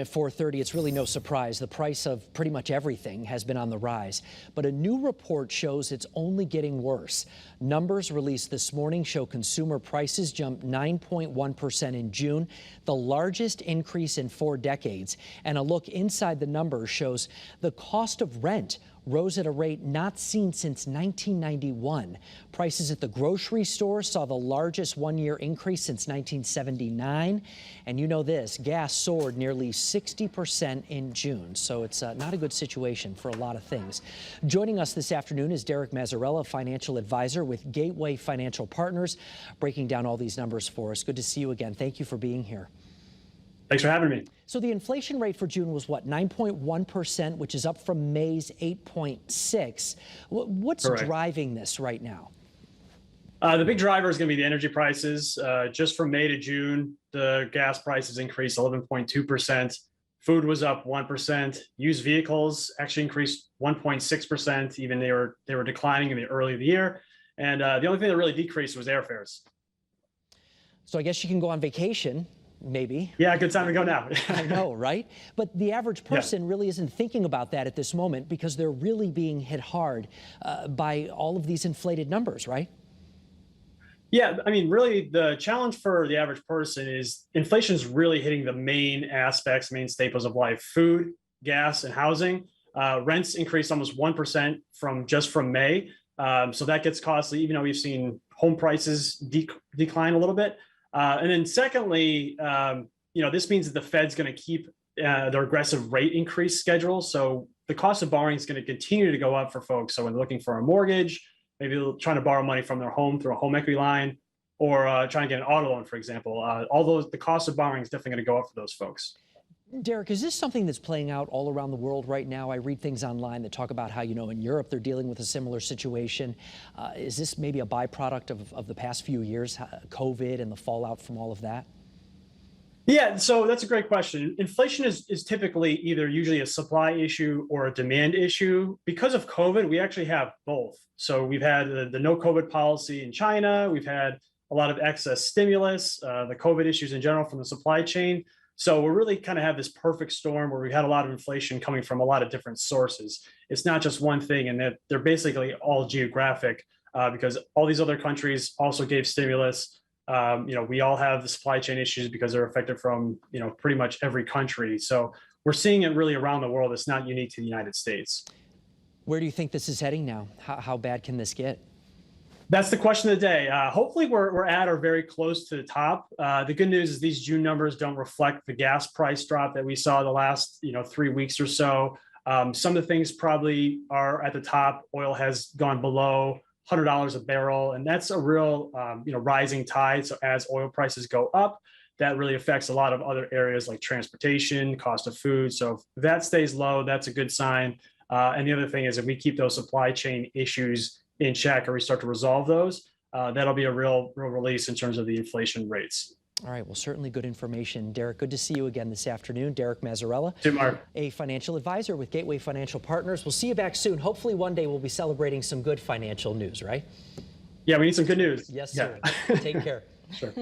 At 4:30, it's really no surprise. The price of pretty much everything has been on the rise, but a new report shows it's only getting worse. Numbers released this morning show consumer prices jumped 9.1% in June, the largest increase in 4 decades. And a look inside the numbers shows the cost of rent rose at a rate not seen since 1991. Prices at the grocery store saw the largest one-year increase since 1979. And you know this, gas soared nearly 60% in June. So it's not a good situation for a lot of things. Joining us this afternoon is Derek Mazzarella, financial advisor with Gateway Financial Partners, breaking down all these numbers for us. Good to see you again. Thank you for being here. Thanks for having me. So the inflation rate for June was what, 9.1%, which is up from May's 8.6%. What's Correct. driving this right now? The big driver is going to be the energy prices. Just from May to June, the gas prices increased 11.2%. Food was up 1%. Used vehicles actually increased 1.6%. Even they were declining in the early of the year. And the only thing that really decreased was airfares. So I guess you can go on vacation. Maybe. Yeah, good time to go now. I know, right? But the average person really isn't thinking about that at this moment because they're really being hit hard by all of these inflated numbers, right? Yeah, I mean, really, the challenge for the average person is inflation is really hitting the main aspects, main staples of life: food, gas, and housing. Rents increased almost 1% from May. So that gets costly, even though we've seen home prices decline a little bit. And then secondly, this means that the Fed's going to keep their aggressive rate increase schedule. So the cost of borrowing is going to continue to go up for folks. So when they're looking for a mortgage, maybe they're trying to borrow money from their home through a home equity line, or trying to get an auto loan, for example, the cost of borrowing is definitely going to go up for those folks. Derek, is this something that's playing out all around the world right now? I read things online that talk about how, in Europe, they're dealing with a similar situation. Is this maybe a byproduct of the past few years, COVID and the fallout from all of that? Yeah, so that's a great question. Inflation is typically usually a supply issue or a demand issue. Because of COVID, we actually have both. So we've had the no COVID policy in China. We've had a lot of excess stimulus, the COVID issues in general from the supply chain. So we really kind of have this perfect storm where we had a lot of inflation coming from a lot of different sources. It's not just one thing, and they're basically all geographic because all these other countries also gave stimulus. We all have the supply chain issues because they're affected from, pretty much every country. So we're seeing it really around the world. It's not unique to the United States. Where do you think this is heading now? How bad can this get? That's the question of the day. Hopefully we're at or very close to the top. The good news is these June numbers don't reflect the gas price drop that we saw the last 3 weeks or so. Some of the things probably are at the top. Oil has gone below $100 a barrel, and that's a real rising tide. So as oil prices go up, that really affects a lot of other areas like transportation, cost of food. So if that stays low, that's a good sign. And the other thing is if we keep those supply chain issues in check or we start to resolve those, that'll be a real release in terms of the inflation rates. All right, well, certainly good information. Derek, good to see you again this afternoon. Derek Mazzarella, a financial advisor with Gateway Financial Partners. We'll see you back soon. Hopefully one day we'll be celebrating some good financial news, right? Yeah, we need some good news. Yes, sir. Yeah. Take care. Sure.